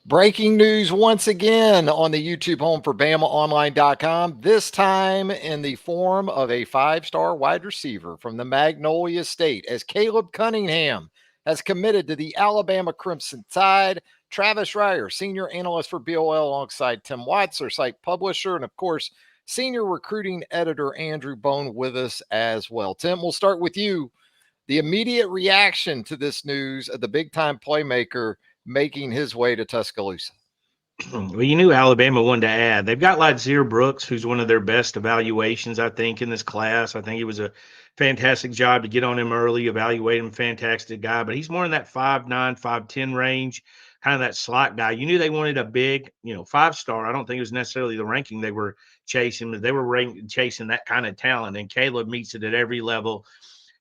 Breaking news once again on the YouTube home for BamaOnline.com, this time in the form of a five-star wide receiver from the Magnolia State, as Caleb Cunningham has committed to the Alabama Crimson Tide. Travis Reier, senior analyst for BOL, alongside Tim Watts, our site publisher, and of course, senior recruiting editor Andrew Bone with us as well. Tim, we'll start with you. The immediate reaction to this news of the big-time playmaker making his way to Tuscaloosa. Well, you knew Alabama wanted to add. They've got Ladzier Brooks, who's one of their best evaluations, I think, in this class. I think it was a fantastic job to get on him early, evaluate him, fantastic guy. But he's more in that 5'9", 5'10" range, kind of that slot guy. You knew they wanted a big, five-star. I don't think it was necessarily the ranking they were chasing, but they were chasing that kind of talent. And Caleb meets it at every level.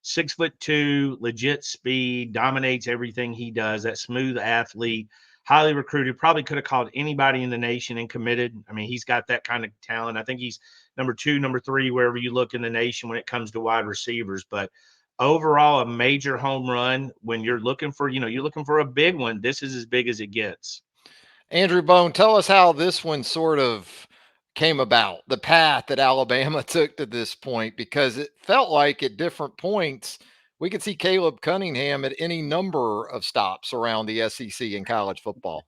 6'2", legit speed, dominates everything he does. That smooth athlete, highly recruited, probably could have called anybody in the nation and committed. I mean, he's got that kind of talent. I think he's number 2, number 3, wherever you look in the nation when it comes to wide receivers. But overall, a major home run. When you're looking for, you're looking for a big one, this is as big as it gets. Andrew Bone, tell us how this one sort of came about, the path that Alabama took to this point, because it felt like at different points we could see Caleb Cunningham at any number of stops around the SEC in college football.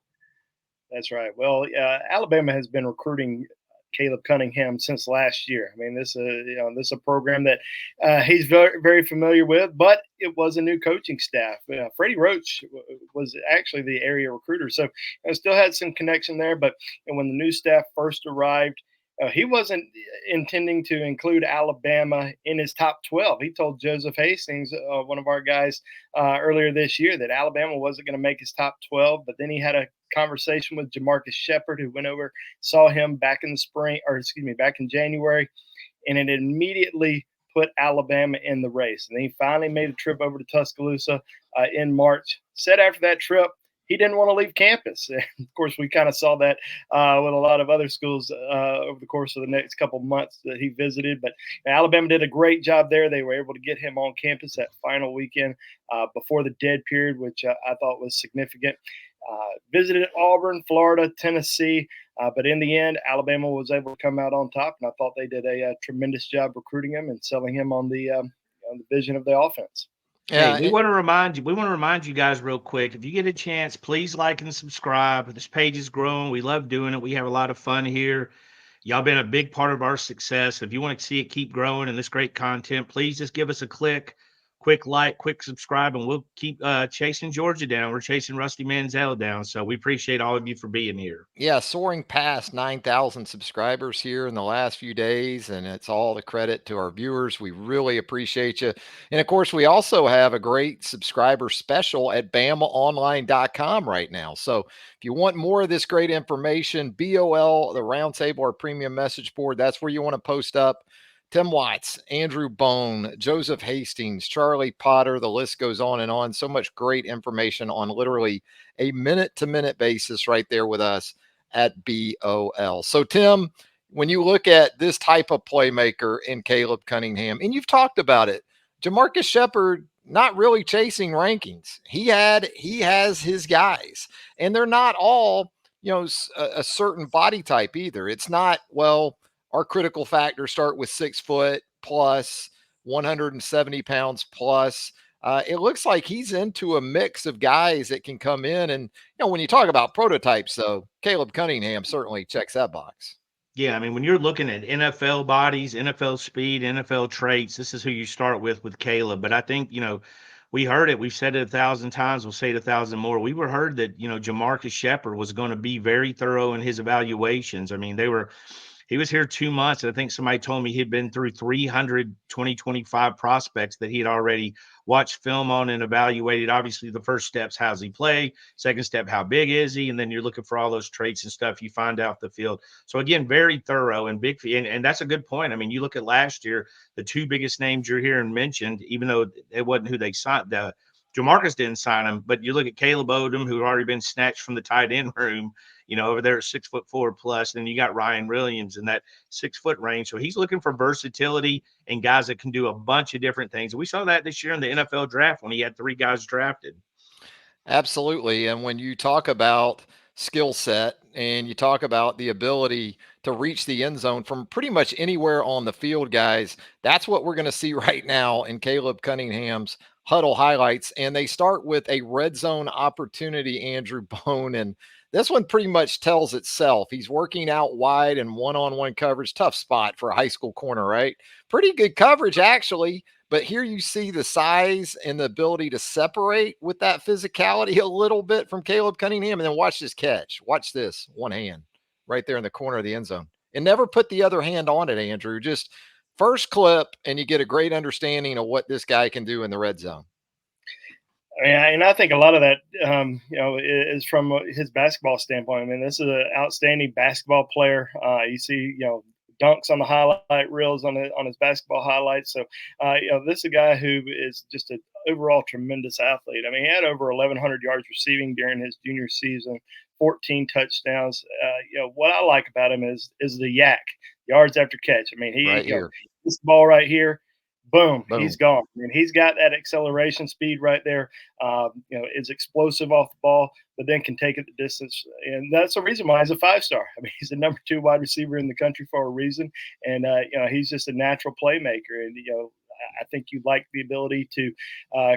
That's right. Well, Alabama has been recruiting Caleb Cunningham since last year. I mean, this is a program that he's very, very familiar with, but it was a new coaching staff. Freddie Roach was actually the area recruiter, so still had some connection there. But when the new staff first arrived, he wasn't intending to include Alabama in his top 12. He told Joseph Hastings, one of our guys, earlier this year, that Alabama wasn't going to make his top 12. But then he had a conversation with Jamarcus Shepard, who went over, saw him back in the spring, or excuse me, back in January, and it immediately put Alabama in the race. And then he finally made a trip over to Tuscaloosa in March. Said after that trip, he didn't want to leave campus. And of course, we kind of saw that with a lot of other schools over the course of the next couple of months that he visited. But Alabama did a great job there. They were able to get him on campus that final weekend before the dead period, which I thought was significant. Visited Auburn, Florida, Tennessee, but in the end, Alabama was able to come out on top, and I thought they did a tremendous job recruiting him and selling him on the vision of the offense. Hey, we want to remind you. We want to remind you guys real quick. If you get a chance, please like and subscribe. This page is growing. We love doing it. We have a lot of fun here. Y'all been a big part of our success. If you want to see it keep growing and this great content, please just give us a quick like, quick subscribe, and we'll keep chasing Georgia down. We're chasing Rusty Manziel down. So we appreciate all of you for being here. Yeah, soaring past 9,000 subscribers here in the last few days, and it's all the credit to our viewers. We really appreciate you. And of course, we also have a great subscriber special at BamaOnline.com right now. So if you want more of this great information, BOL, the Roundtable, our premium message board, that's where you want to post up. Tim Watts, Andrew Bone, Joseph Hastings, Charlie Potter, the list goes on and on. So much great information on literally a minute-to-minute basis right there with us at BOL. So, Tim, when you look at this type of playmaker in Caleb Cunningham, and you've talked about it, Jamarcus Shepard not really chasing rankings. He has his guys, and they're not all, a certain body type either. It's not, well, our critical factors start with 6 foot plus, 170 pounds plus. It looks like he's into a mix of guys that can come in. And, when you talk about prototypes, though, Caleb Cunningham certainly checks that box. Yeah, I mean, when you're looking at NFL bodies, NFL speed, NFL traits, this is who you start with Caleb. But I think, we heard it. We've said it 1,000 times. We'll say it 1,000 more. We were heard that, Jamarcus Shepard was going to be very thorough in his evaluations. I mean, he was here 2 months, and I think somebody told me he'd been through 300 2025 prospects that he had already watched film on and evaluated. Obviously, the first step's how's he play? Second step, how big is he? And then you're looking for all those traits and stuff you find out the field. So again, very thorough and big. And that's a good point. I mean, you look at last year, the two biggest names you're hearing mentioned, even though it wasn't who they signed. Jamarcus didn't sign him, but you look at Caleb Odom, who had already been snatched from the tight end room, over there at 6'4" plus. And then you got Ryan Williams in that 6 foot range. So he's looking for versatility and guys that can do a bunch of different things. We saw that this year in the NFL draft when he had 3 guys drafted. Absolutely. And when you talk about skill set, and you talk about the ability to reach the end zone from pretty much anywhere on the field, guys. That's what we're going to see right now in Caleb Cunningham's Huddle highlights. And they start with a red zone opportunity, Andrew Bone. And this one pretty much tells itself. He's working out wide and one-on-one coverage. Tough spot for a high school corner, right? Pretty good coverage, actually. But here you see the size and the ability to separate with that physicality a little bit from Caleb Cunningham. And then watch this catch. Watch this one hand right there in the corner of the end zone. And never put the other hand on it, Andrew. Just first clip, and you get a great understanding of what this guy can do in the red zone. And I think a lot of that, is from his basketball standpoint. I mean, this is an outstanding basketball player. You see, dunks on the highlight reels on his basketball highlights. So, this is a guy who is just an overall tremendous athlete. I mean, he had over 1,100 yards receiving during his junior season, 14 touchdowns. What I like about him is the yak, yards after catch. I mean, right here, this ball right here. Boom, Boom, he's gone. I mean, he's got that acceleration speed right there. Is explosive off the ball, but then can take it the distance. And that's the reason why he's a 5-star. I mean, he's the number 2 wide receiver in the country for a reason. And, he's just a natural playmaker. And, I think you like the ability to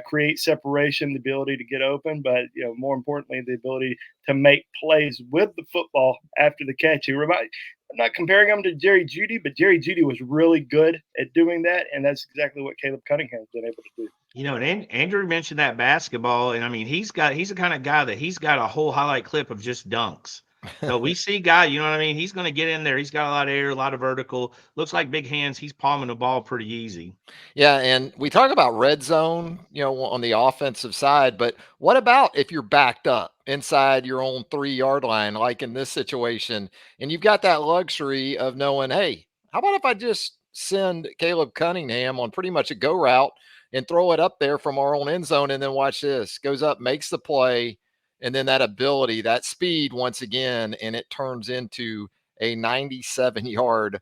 create separation, the ability to get open, but more importantly, the ability to make plays with the football after the catch. I'm not comparing him to Jerry Jeudy, but Jerry Jeudy was really good at doing that, and that's exactly what Caleb Cunningham's been able to do. And Andrew mentioned that basketball, and I mean, he's the kind of guy that he's got a whole highlight clip of just dunks. So we see guy, you know what I mean? He's going to get in there. He's got a lot of air, a lot of vertical. Looks like big hands. He's palming the ball pretty easy. Yeah, and we talk about red zone, on the offensive side, but what about if you're backed up inside your own 3-yard line, like in this situation, and you've got that luxury of knowing, hey, how about if I just send Caleb Cunningham on pretty much a go route and throw it up there from our own end zone, and then watch this, goes up, makes the play, and then that ability, that speed once again, and it turns into a 97-yard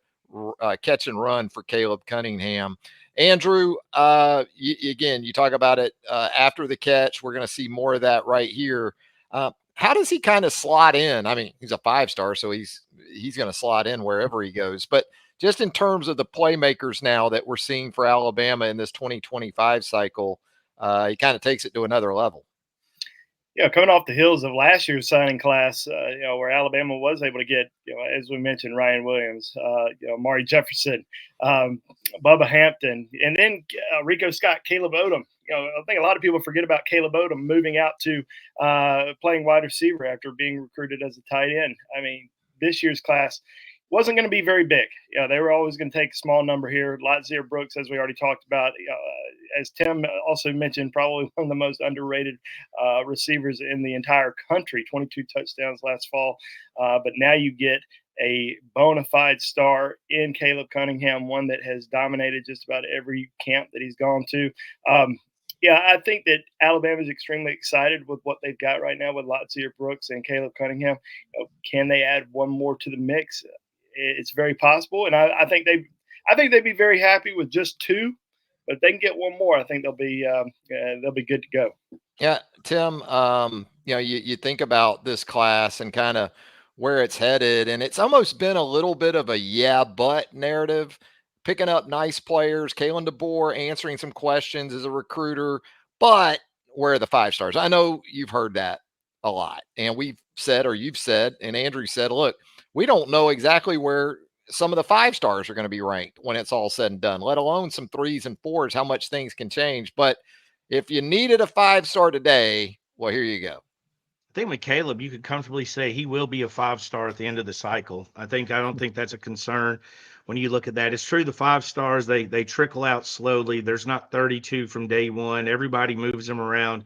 catch and run for Caleb Cunningham. Andrew, again, you talk about it after the catch. We're going to see more of that right here. How does he kind of slot in? I mean, he's a 5-star, so he's going to slot in wherever he goes. But just in terms of the playmakers now that we're seeing for Alabama in this 2025 cycle, he kind of takes it to another level. Coming off the heels of last year's signing class, where Alabama was able to get, as we mentioned, Ryan Williams, Mari Jefferson, Bubba Hampton, and then Rico Scott, Caleb Odom. I think a lot of people forget about Caleb Odom moving out to playing wide receiver after being recruited as a tight end. I mean, this year's class wasn't going to be very big. They were always going to take a small number here. Latzir Brooks, as we already talked about, as Tim also mentioned, probably one of the most underrated receivers in the entire country, 22 touchdowns last fall. But now you get a bona fide star in Caleb Cunningham, one that has dominated just about every camp that he's gone to. I think that Alabama is extremely excited with what they've got right now with Latzir Brooks and Caleb Cunningham. Can they add one more to the mix? It's very possible, and I think they'd be very happy with just 2. But if they can get one more, I think they'll be good to go. Yeah, Tim. You think about this class and kind of where it's headed, and it's almost been a little bit of a yeah, but narrative. Picking up nice players, Kalen DeBoer answering some questions as a recruiter, but where are the 5-stars? I know you've heard that a lot, and we've said, or you've said, and Andrew said, look, we don't know exactly where some of the 5-stars are going to be ranked when it's all said and done, let alone some 3s and 4s, how much things can change. But if you needed a 5-star today, well, here you go. I think with Caleb, you could comfortably say he will be a 5-star at the end of the cycle. I don't think that's a concern when you look at that. It's true, the 5-stars, they trickle out slowly. There's not 32 from day one. Everybody moves them around.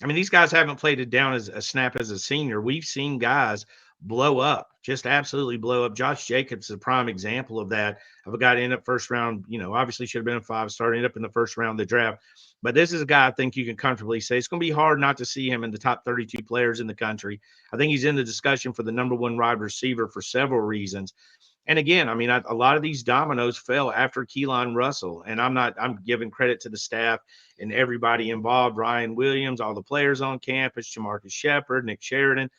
I mean, these guys haven't played it down as a snap as a senior. We've seen guys blow up, just absolutely blow up. Josh Jacobs is a prime example of that, of a guy to end up first round, obviously should have been a 5-star, ended up in the first round of the draft. But this is a guy I think you can comfortably say it's going to be hard not to see him in the top 32 players in the country. I think he's in the discussion for the number 1 wide receiver for several reasons. And again, I mean, a lot of these dominoes fell after Keelan Russell, and I'm giving credit to the staff and everybody involved, Ryan Williams, all the players on campus, Jamarcus Shepard, Nick Sheridan.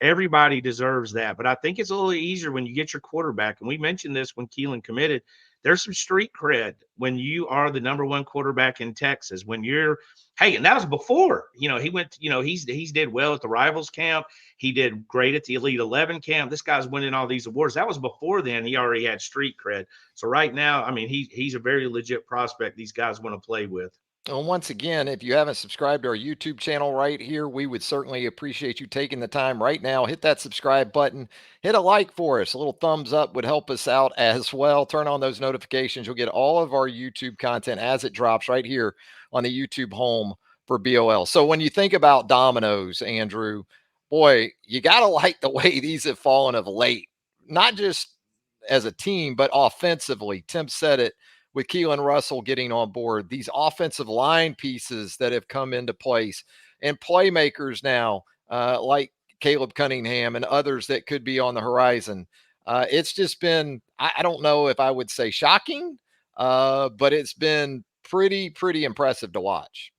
Everybody deserves that. But I think it's a little easier when you get your quarterback. And we mentioned this when Keelan committed. There's some street cred when you are the number one quarterback in Texas. When you're, hey, and that was before, he went, he's did well at the Rivals camp. He did great at the Elite 11 camp. This guy's winning all these awards. That was before then. He already had street cred. So right now, I mean, he's a very legit prospect these guys want to play with. And once again, if you haven't subscribed to our YouTube channel right here, we would certainly appreciate you taking the time right now. Hit that subscribe button, hit a like for us. A little thumbs up would help us out as well. Turn on those notifications. You'll get all of our YouTube content as it drops right here on the YouTube home for BOL. So when you think about dominoes, Andrew, boy, you got to like the way these have fallen of late, not just as a team, but offensively. Tim said it with Keelan Russell getting on board, these offensive line pieces that have come into place, and playmakers now like Caleb Cunningham and others that could be on the horizon. It's just been, I don't know if I would say shocking, but it's been pretty impressive to watch.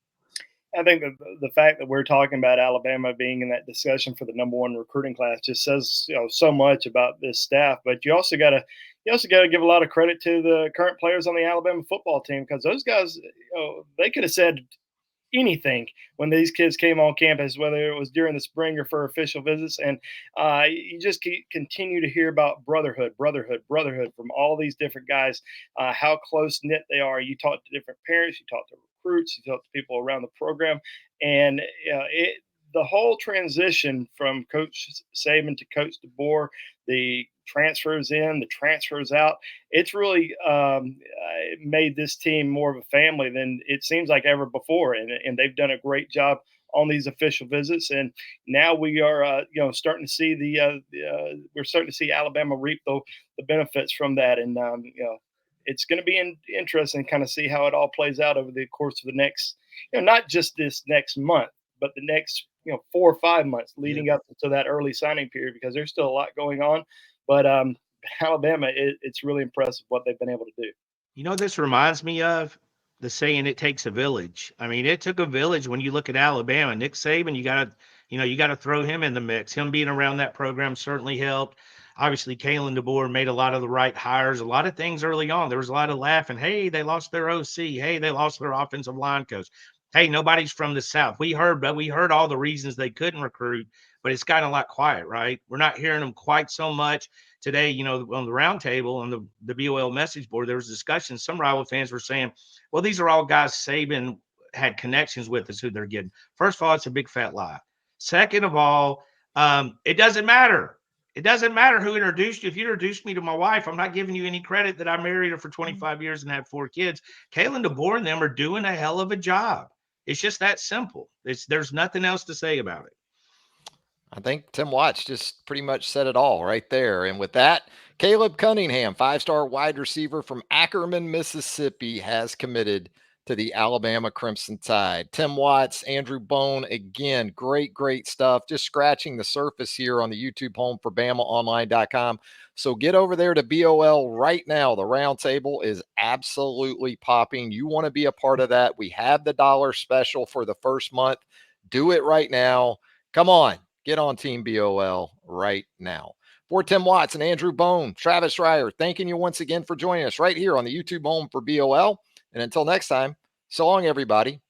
I think that the fact that we're talking about Alabama being in that discussion for the number one recruiting class just says so much about this staff. But you also got to give a lot of credit to the current players on the Alabama football team, because those guys, they could have said anything when these kids came on campus, whether it was during the spring or for official visits. And you just continue to hear about brotherhood from all these different guys, how close knit they are. You talk to different parents, you talk to recruits, you talk to people around the program, and the whole transition from Coach Saban to Coach DeBoer, the transfers in, the transfers out, it's really made this team more of a family than it seems like ever before. And they've done a great job on these official visits. And now we are, starting to see we're starting to see Alabama reap the benefits from that. And, it's going to be interesting to kind of see how it all plays out over the course of the next, not just this next month, but the next 4 or 5 months leading up to that early signing period, because there's still a lot going on. But Alabama, it's really impressive what they've been able to do. This reminds me of the saying, it takes a village. I mean, it took a village when you look at Alabama. Nick Saban, you got to throw him in the mix. Him being around that program certainly helped. Obviously, Kalen DeBoer made a lot of the right hires, a lot of things early on. There was a lot of laughing. Hey, they lost their OC. Hey, they lost their offensive line coach. Hey, nobody's from the South. We heard all the reasons they couldn't recruit, but it's gotten a lot quiet, right? We're not hearing them quite so much today. On the round table, on the BOL message board, there was discussion. Some rival fans were saying, well, these are all guys Saban had connections with, is who they're getting. First of all, it's a big fat lie. Second of all, it doesn't matter. It doesn't matter who introduced you. If you introduced me to my wife, I'm not giving you any credit that I married her for 25 years and had 4 kids. Kalen DeBoer and them are doing a hell of a job. It's just that simple. There's nothing else to say about it. I think Tim Watts just pretty much said it all right there. And with that, Caleb Cunningham, 5-star wide receiver from Ackerman, Mississippi, has committed to the Alabama Crimson Tide. Tim Watts, Andrew Bone, again, great stuff. Just scratching the surface here on the YouTube home for BamaOnline.com. So get over there to BOL right now. The roundtable is absolutely popping. You want to be a part of that. We have the $1 special for the first month. Do it right now. Come on, get on Team BOL right now. For Tim Watts and Andrew Bone, Travis Reier, thanking you once again for joining us right here on the YouTube home for BOL. And until next time, so long, everybody.